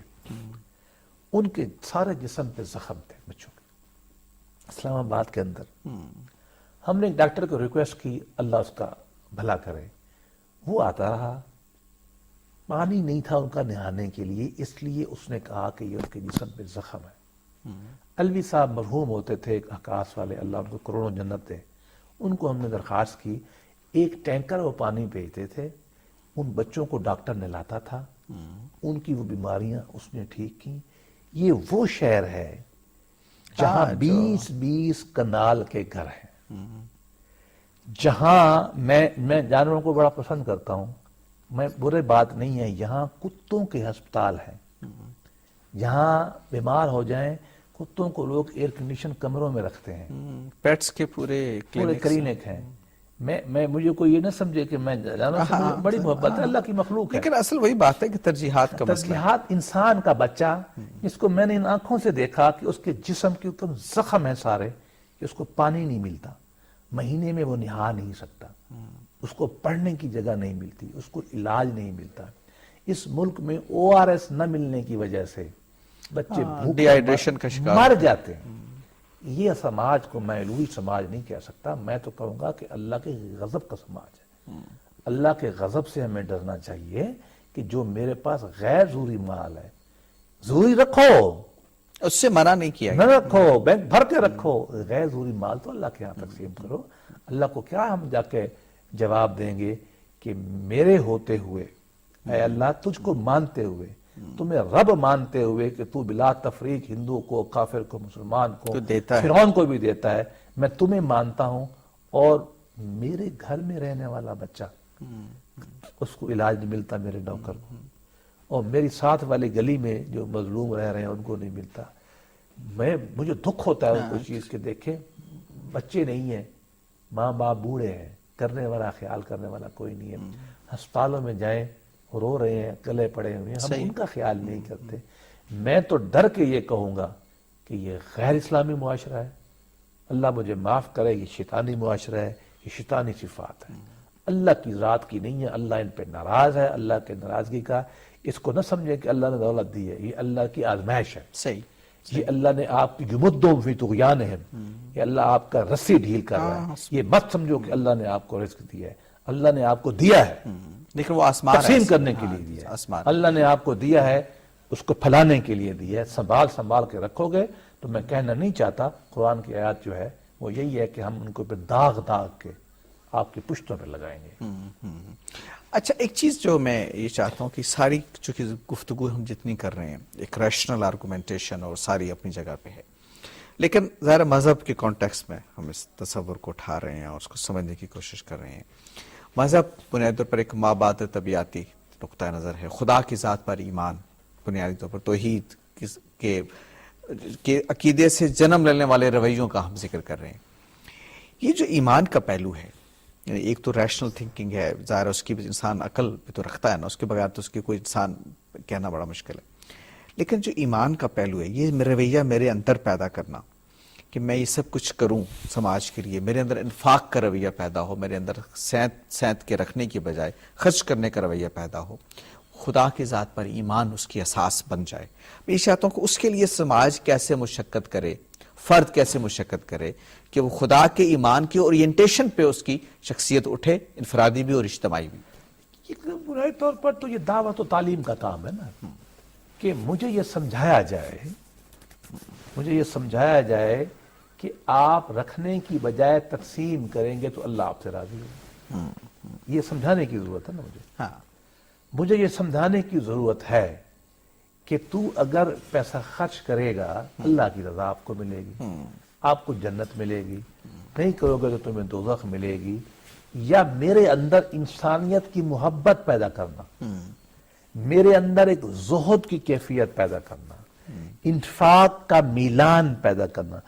ان کے سارے جسم پہ زخم تھے بچوں کے. اسلام آباد کے اندر ہم نے ایک ڈاکٹر کو ریکویسٹ کی، اللہ اس کا بھلا کرے. وہ آتا رہا، پانی نہیں تھا ان کا نہانے کے لیے، اس لیے اس نے کہا کہ یہ ان کے جسم پہ زخم ہے. الوی صاحب مرحوم ہوتے تھے، ایک عکاس والے، اللہ ان کو کروڑوں جنت دے. ان کو ہم نے درخواست کی، ایک ٹینکر وہ پانی بھیجتے تھے، ان بچوں کو ڈاکٹر نہلاتا تھا، ان کی وہ بیماریاں اس نے ٹھیک کی. یہ وہ شہر ہے جہاں 20 کنال کے گھر ہیں، جہاں میں جانوروں کو بڑا پسند کرتا ہوں، میں برے بات نہیں ہے، یہاں کتوں کے ہسپتال ہیں، یہاں بیمار ہو جائیں کتوں کو لوگ ایئر کنڈیشن کمروں میں رکھتے ہیں، پیٹس کے پورے کلینک ہیں. میں مجھے کوئی یہ نہ سمجھے کہ میں جانوروں سے بڑی محبت ہے، اللہ کی مخلوق ہے. لیکن اصل وہی بات ہے کہ ترجیحات کا مسئلہ ہے. ترجیحات. انسان کا بچہ جس کو میں نے ان آنکھوں سے دیکھا کہ اس کے جسم کے اوپر زخم ہیں سارے، کہ اس کو پانی نہیں ملتا، مہینے میں وہ نہا نہیں سکتا، اس کو پڑھنے کی جگہ نہیں ملتی، اس کو علاج نہیں ملتا. اس ملک میں ORS نہ ملنے کی وجہ سے بچے ڈی ہائیڈریشن کا شکار مر جاتے ہیں. یہ سماج کو میں الوہی سماج نہیں کہہ سکتا، میں تو کہوں گا کہ اللہ کے غضب کا سماج ہے. اللہ کے غضب سے ہمیں ڈرنا چاہیے کہ جو میرے پاس غیر ضروری مال ہے، ضروری رکھو، اس سے منع نہیں کیا نہ رکھو، بینک بھر کے رکھو، غیر ضروری مال تو اللہ کے یہاں تقسیم کرو. اللہ کو کیا ہم جا کے جواب دیں گے کہ میرے ہوتے ہوئے اے اللہ تجھ کو مانتے ہوئے، تمہیں رب مانتے ہوئے کہ تو بلا تفریق ہندو کو، کافر کو، مسلمان کو، تو دیتا ہے، فرعون کو بھی دیتا ہے، میں تمہیں مانتا ہوں، اور میرے گھر میں رہنے والا بچہ اس کو علاج نہیں ملتا میرے نوکر کو، اور میری ساتھ والی گلی میں جو مظلوم رہ رہے ہیں ان کو نہیں ملتا، مجھے دکھ ہوتا ہے اس چیز کے، دیکھیں بچے نہیں ہیں، ماں باپ بوڑھے ہیں، کرنے والا خیال کرنے والا کوئی نہیں ہے، ہسپتالوں میں جائیں رو رہے ہیں، گلے پڑے ہوئے ہیں، ہم ان کا خیال نہیں کرتے۔ میں تو ڈر کے یہ کہوں گا کہ یہ غیر اسلامی معاشرہ ہے، اللہ مجھے معاف کرے، یہ شیطانی معاشرہ ہے، یہ شیطانی صفات ہے، اللہ کی ذات کی نہیں ہے، اللہ ان پہ ناراض ہے، اللہ کے ناراضگی کا، اس کو نہ سمجھیں کہ اللہ نے دولت دی ہے، یہ اللہ کی آزمائش ہے، صحیح، یہ اللہ نے آپ کی جمدوں فی طغیانہم، یہ اللہ آپ کا رسی ڈھیل کر رہا ہے، یہ مت سمجھو کہ اللہ نے آپ کو رزق دیا ہے، اللہ نے آپ کو دیا ہے، لیکن وہ آسمان تقسیم کرنے کے لیے دیا ہے، اللہ نے آپ کو دیا ہے اس کو پھیلانے کے لیے دیا ہے، سنبھال کے رکھو گے تو میں کہنا نہیں چاہتا، قرآن کی آیات جو ہے وہ یہی ہے کہ ہم ان کو پھر داغ کے آپ کی پشتوں پہ لگائیں گے۔ اچھا، ایک چیز جو میں یہ چاہتا ہوں کہ ساری چونکہ گفتگو ہم جتنی کر رہے ہیں ایک ریشنل آرگومنٹیشن اور ساری اپنی جگہ پہ ہے، لیکن ظاہر مذہب کے کانٹیکسٹ میں ہم اس تصور کو اٹھا رہے ہیں اور اس کو سمجھنے کی کوشش کر رہے ہیں۔ مذہب بنیادی طور پر ایک مابعد طبیعتی نقطہ نظر ہے، خدا کی ذات پر ایمان، بنیادی طور پر توحید کے عقیدے سے جنم لینے والے رویوں کا ہم ذکر کر رہے ہیں۔ یہ جو ایمان کا پہلو ہے، یعنی ایک تو ریشنل تھنکنگ ہے، ظاہر اس کی انسان عقل بھی تو رکھتا ہے نا، اس کے بغیر تو اس کی کوئی انسان کہنا بڑا مشکل ہے، لیکن جو ایمان کا پہلو ہے، یہ رویہ میرے اندر پیدا کرنا کہ میں یہ سب کچھ کروں سماج کے لیے، میرے اندر انفاق کا رویہ پیدا ہو، میرے اندر سینت کے رکھنے کی بجائے خرچ کرنے کا رویہ پیدا ہو، خدا کی ذات پر ایمان اس کی اساس بن جائے۔ میں یہ چاہتا ہوں کہ اس کے لیے سماج کیسے مشقت کرے، فرد کیسے مشقت کرے کہ وہ خدا کے ایمان کی اورینٹیشن پہ اس کی شخصیت اٹھے، انفرادی بھی اور اجتماعی بھی۔ بنیادی طور پر تو یہ دعوت و تعلیم کا کام ہے نا، کہ مجھے یہ سمجھایا جائے کہ آپ رکھنے کی بجائے تقسیم کریں گے تو اللہ آپ سے راضی ہوگا۔ یہ سمجھانے کی ضرورت ہے نا مجھے یہ سمجھانے کی ضرورت ہے کہ تو اگر پیسہ خرچ کرے گا اللہ کی رضا آپ کو ملے گی، آپ کو جنت ملے گی، نہیں کرو گے تو تمہیں دوزخ ملے گی، یا میرے اندر انسانیت کی محبت پیدا کرنا، میرے اندر ایک زہد کی کیفیت پیدا کرنا، انفاق کا میلان پیدا کرنا،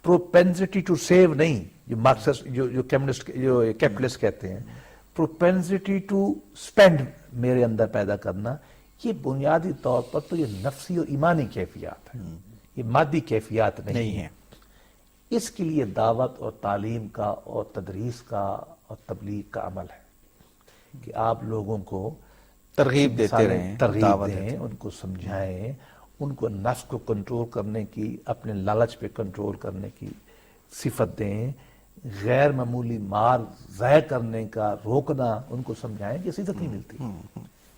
پروپینسٹی ٹو سیو نہیں، جو مارکسسٹ جو کیپٹلسٹ کہتے ہیں، پروپینسٹی ٹو سپینڈ میرے اندر پیدا کرنا، یہ بنیادی طور پر تو یہ نفسی اور ایمانی کیفیات ہے، یہ مادی کیفیات نہیں ہیں۔ اس کے لیے دعوت اور تعلیم کا اور تدریس کا اور تبلیغ کا عمل ہے کہ آپ لوگوں کو ترغیب دیتے رہیں، ترغیب دیں، ان کو سمجھائیں، ان کو نفس کو کنٹرول کرنے کی، اپنے لالچ پہ کنٹرول کرنے کی صفت دیں، غیر معمولی مال ضائع کرنے کا روکنا، ان کو سمجھائیں کہ اسے عزت نہیں ملتی،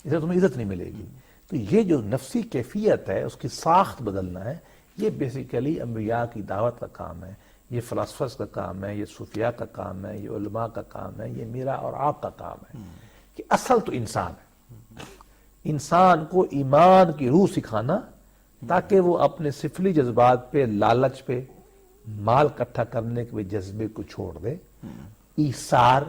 اسے تمہیں عزت نہیں ملے گی۔ تو یہ جو نفسی کیفیت ہے اس کی ساخت بدلنا ہے، یہ بیسیکلی انبیاء کی دعوت کا کام ہے، یہ فلاسفرز کا کام ہے، یہ صوفیاء کا کام ہے، یہ علماء کا کام ہے، یہ میرا اور آپ کا کام ہے کہ اصل تو انسان ہے، انسان کو ایمان کی روح سکھانا تاکہ وہ اپنے سفلی جذبات پہ، لالچ پہ، مال اکٹھا کرنے کے جذبے کو چھوڑ دے، ایثار،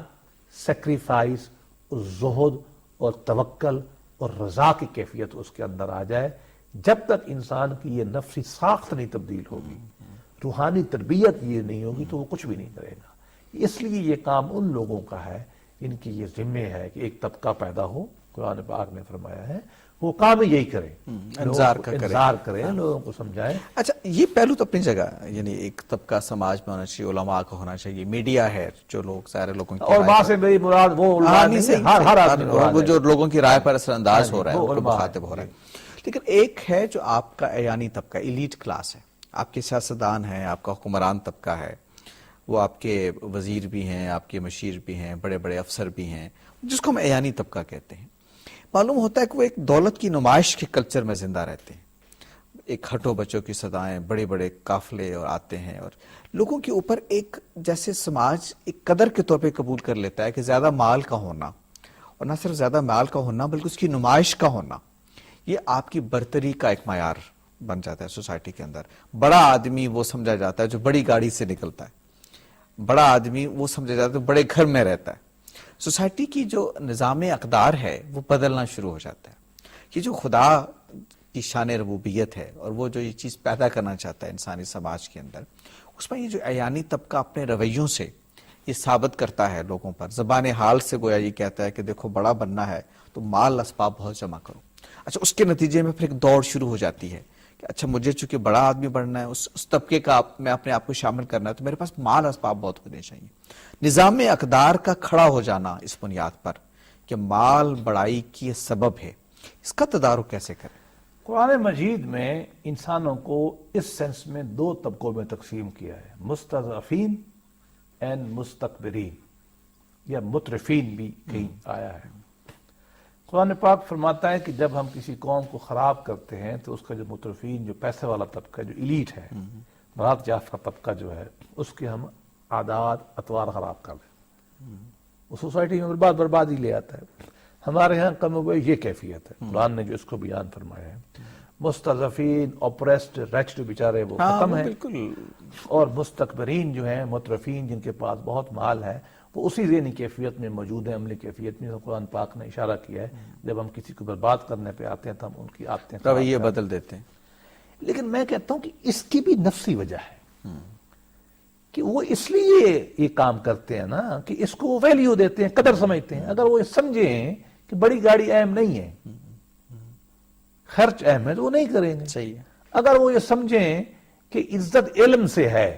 سیکریفائس اور زہد اور توکل اور رضا کی کیفیت اس کے اندر آ جائے۔ جب تک انسان کی یہ نفسی ساخت نہیں تبدیل ہوگی، روحانی تربیت یہ نہیں ہوگی تو وہ کچھ بھی نہیں کرے گا۔ اس لیے یہ کام ان لوگوں کا ہے ان کی یہ ذمہ ہے کہ ایک طبقہ پیدا ہو، قرآن پاک نے فرمایا ہے وہ کام یہی کریں، انذار کریں، لوگوں کو سمجھائیں۔ اچھا، یہ پہلو تو اپنی جگہ، یعنی ایک طبقہ سماج میں ہونا چاہیے، علماء کا ہونا چاہیے، میڈیا ہے جو لوگ سارے لوگوں کی اور وہاں سے میری مراد وہ علماء نہیں ہے، ہر آدمی وہ جو لوگوں کی رائے پر اثر انداز ہو رہا ہے، ان کو مخاطب ہو رہا ہے۔ لیکن ایک ہے جو آپ کا اعیانی طبقہ، ایلیٹ کلاس ہے، آپ کے سیاستدان ہیں، آپ کا حکمران طبقہ ہے، وہ آپ کے وزیر بھی ہیں، آپ کے مشیر بھی ہیں، بڑے بڑے افسر بھی ہیں، جس کو ہم اعیانی طبقہ کہتے ہیں۔ معلوم ہوتا ہے کہ وہ ایک دولت کی نمائش کے کلچر میں زندہ رہتے ہیں، ایک ہٹو بچوں کی صدایں، بڑے بڑے قافلے اور آتے ہیں، اور لوگوں کے اوپر ایک جیسے سماج ایک قدر کے طور پہ قبول کر لیتا ہے کہ زیادہ مال کا ہونا، اور نہ صرف زیادہ مال کا ہونا بلکہ اس کی نمائش کا ہونا، یہ آپ کی برتری کا ایک معیار بن جاتا ہے سوسائٹی کے اندر۔ بڑا آدمی وہ سمجھا جاتا ہے جو بڑی گاڑی سے نکلتا ہے، بڑا آدمی وہ سمجھا جاتا ہے جو بڑے گھر میں رہتا ہے۔ سوسائٹی کی جو نظام اقدار ہے وہ بدلنا شروع ہو جاتا ہے۔ یہ جو خدا کی شان ربوبیت ہے اور وہ جو یہ چیز پیدا کرنا چاہتا ہے انسانی سماج کے اندر، اس میں یہ جو عیانی طبقہ اپنے رویوں سے یہ ثابت کرتا ہے لوگوں پر، زبان حال سے گویا یہ کہتا ہے کہ دیکھو بڑا بننا ہے تو مال اسباب بہت جمع کرو۔ اچھا، اس کے نتیجے میں پھر ایک دوڑ شروع ہو جاتی ہے کہ اچھا مجھے چونکہ بڑا آدمی بننا ہے، اس طبقے کا میں اپنے آپ کو شامل کرنا ہے، تو میرے پاس مال اسباب بہت ہونے چاہیے۔ نظام اقدار کا کھڑا ہو جانا اس بنیاد پر کہ مال بڑائی کی سبب ہے، اس کا تدارک کیسے کریں؟ قرآن مجید میں انسانوں کو اس سینس میں دو طبقوں میں تقسیم کیا ہے، مستضعفین اینڈ مستکبرین، یا مترفین بھی کہیں آیا ہے۔ قرآن پاک فرماتا ہے کہ جب ہم کسی قوم کو خراب کرتے ہیں تو اس کا جو مترفین، جو پیسے والا طبقہ، جو ایلیٹ ہے، برات یافتہ طبقہ جو ہے، اس کے ہم عادات اطوار خراب کر دیں، وہ سوسائٹی میں بربادی لے آتا ہے۔ ہمارے ہاں کم ہوئے یہ کیفیت ہے، قرآن نے جو اس کو بیان فرمایا ہے۔ مستضعفین، اوپریسڈ، ریچڈ بیچارے وہ ختم ہیں، بالکل۔ اور مستکبرین جو ہیں، مترفین، جن کے پاس بہت مال ہے، وہ اسی ذہنی کیفیت میں موجود ہیں، عملی کیفیت میں۔ قرآن پاک نے اشارہ کیا ہے جب ہم کسی کو برباد کرنے پہ آتے ہیں تو ہم ان کی عادتیں رویے بدل دیتے ہیں۔ لیکن میں کہتا ہوں کہ اس کی بھی نفسی وجہ ہے کہ وہ اس لیے یہ کام کرتے ہیں نا کہ اس کو وہ ویلیو دیتے ہیں، قدر سمجھتے ہیں۔ اگر وہ سمجھیں کہ بڑی گاڑی اہم نہیں ہے، خرچ اہم ہے، تو وہ نہیں کریں گے۔ صحیح ہے۔ اگر وہ یہ سمجھیں کہ عزت علم سے ہے،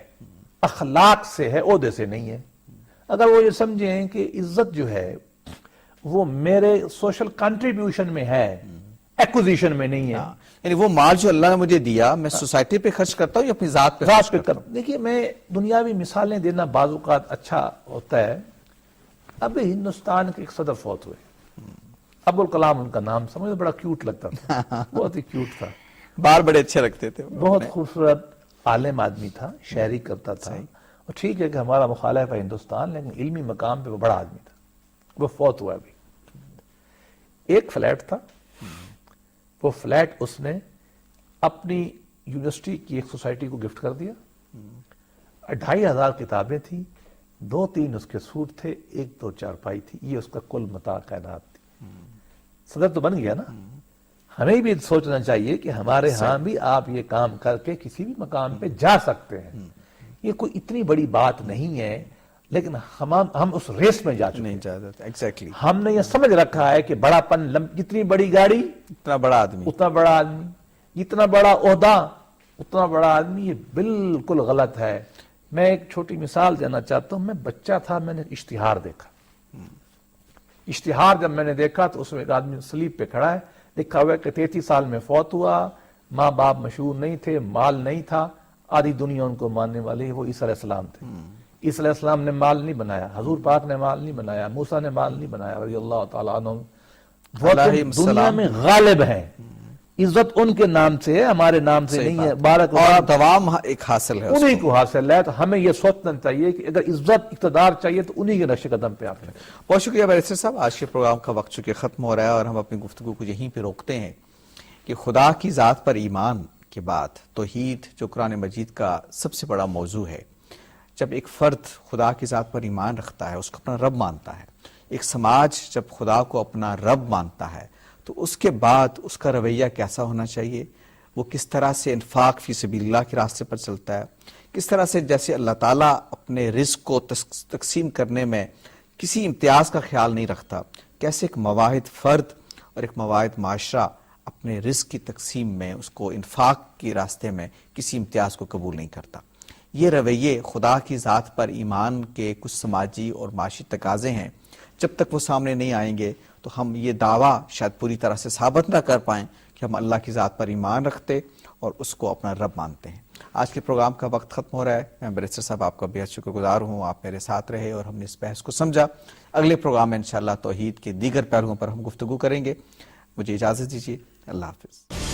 اخلاق سے ہے، عہدے سے نہیں ہے، اگر وہ یہ سمجھیں کہ عزت جو ہے وہ میرے سوشل کنٹریبیوشن میں ہے، ایکوزیشن میں نہیں ہے، یعنی وہ مال جو اللہ نے مجھے دیا میں سوسائٹی پہ خرچ کرتا ہوں یا اپنی ذات پہ خرچ کرتا ہوں؟ دیکھیے، میں دنیاوی مثالیں دینا بعض اوقات اچھا ہوتا ہے۔ ابھی ہندوستان کے ایک صدر فوت ہوئے، ابوالکلام ان کا نام سمجھے، بڑا کیوٹ لگتا تھا، بہت ہی کیوٹ تھا، بال بڑے اچھے رکھتے تھے، بہت خوبصورت عالم آدمی تھا، شاعری کرتا تھا، اور ٹھیک ہے کہ ہمارا مخالف ہے ہندوستان، لیکن علمی مقام پہ وہ بڑا آدمی تھا۔ وہ فوت ہوا ابھی۔ ایک فلیٹ تھا، وہ فلیٹ اس نے اپنی یونیورسٹی کی ایک سوسائٹی کو گفٹ کر دیا۔ 2500 کتابیں تھیں، 2-3 اس کے سوٹ تھے، 1-2 چارپائی تھی، یہ اس کا کل متاع کائنات تھی۔ صدر تو بن گیا نا۔ ہمیں بھی سوچنا چاہیے کہ ہمارے ہاں بھی آپ یہ کام کر کے کسی بھی مقام پہ جا سکتے ہیں، یہ کوئی اتنی بڑی بات نہیں ہے، لیکن ہم اس ریس میں جا چکے نہیں ہیں۔ جاتا۔ ایگزیکٹلی، ہم نے یہ سمجھ رکھا ہے کہ بڑا پن، جتنی بڑی گاڑی اتنا بڑا آدمی۔ اتنا بڑا آدمی، جتنا بڑا عہدہ اتنا بڑا آدمی، یہ بالکل غلط ہے۔ میں ایک چھوٹی مثال دینا چاہتا ہوں۔ میں بچہ تھا، میں نے اشتہار دیکھا۔ اشتہار جب میں نے دیکھا تو اس میں ایک آدمی سلیب پہ کھڑا ہے، لکھا ہوا ہے کہ 33 سال میں فوت ہوا، ماں باپ مشہور نہیں تھے، مال نہیں تھا، آدھی دنیا ان کو ماننے والی، وہ عیسیٰ علیہ السلام تھے۔ عیسیٰ علیہ السلام نے مال نہیں بنایا، حضور پاک نے مال نہیں بنایا، موسیٰ نے مال نہیں بنایا رضی اللہ تعالیٰ عنہ۔ وہ تو دنیا میں غالب ہیں، عزت ان کے نام سے ہے، ہمارے نام سے نہیں ہے۔ بارک اور دوام ایک حاصل ہے، انہی کو حاصل ہے۔ تو ہمیں یہ سوچنا چاہیے کہ اگر عزت اقتدار چاہیے تو انہی کے نقش قدم پہ آتے ہیں۔ بہت شکریہ بیرسٹر صاحب۔ آج کے پروگرام کا وقت چونکہ ختم ہو رہا ہے اور ہم اپنی گفتگو کو یہیں پہ روکتے ہیں کہ خدا کی ذات پر ایمان کے بعد توحید جو قرآن مجید کا سب سے بڑا موضوع ہے، جب ایک فرد خدا کی ذات پر ایمان رکھتا ہے، اس کو اپنا رب مانتا ہے، ایک سماج جب خدا کو اپنا رب مانتا ہے، تو اس کے بعد اس کا رویہ کیسا ہونا چاہیے، وہ کس طرح سے انفاق فی سبیل اللہ کے راستے پر چلتا ہے، کس طرح سے جیسے اللہ تعالیٰ اپنے رزق کو تقسیم کرنے میں کسی امتیاز کا خیال نہیں رکھتا، کیسے ایک مواحد فرد اور ایک مواحد معاشرہ اپنے رزق کی تقسیم میں اس کو انفاق کے راستے میں کسی امتیاز کو قبول نہیں کرتا۔ یہ رویے خدا کی ذات پر ایمان کے کچھ سماجی اور معاشی تقاضے ہیں، جب تک وہ سامنے نہیں آئیں گے تو ہم یہ دعویٰ شاید پوری طرح سے ثابت نہ کر پائیں کہ ہم اللہ کی ذات پر ایمان رکھتے اور اس کو اپنا رب مانتے ہیں۔ آج کے پروگرام کا وقت ختم ہو رہا ہے۔ میں بیرسٹر صاحب آپ کا بہت شکر گزار ہوں، آپ میرے ساتھ رہے اور ہم نے اس بحث کو سمجھا۔ اگلے پروگرام میں انشاءاللہ توحید کے دیگر پہلوؤں پر ہم گفتگو کریں گے۔ مجھے اجازت دیجیے، اللہ حافظ۔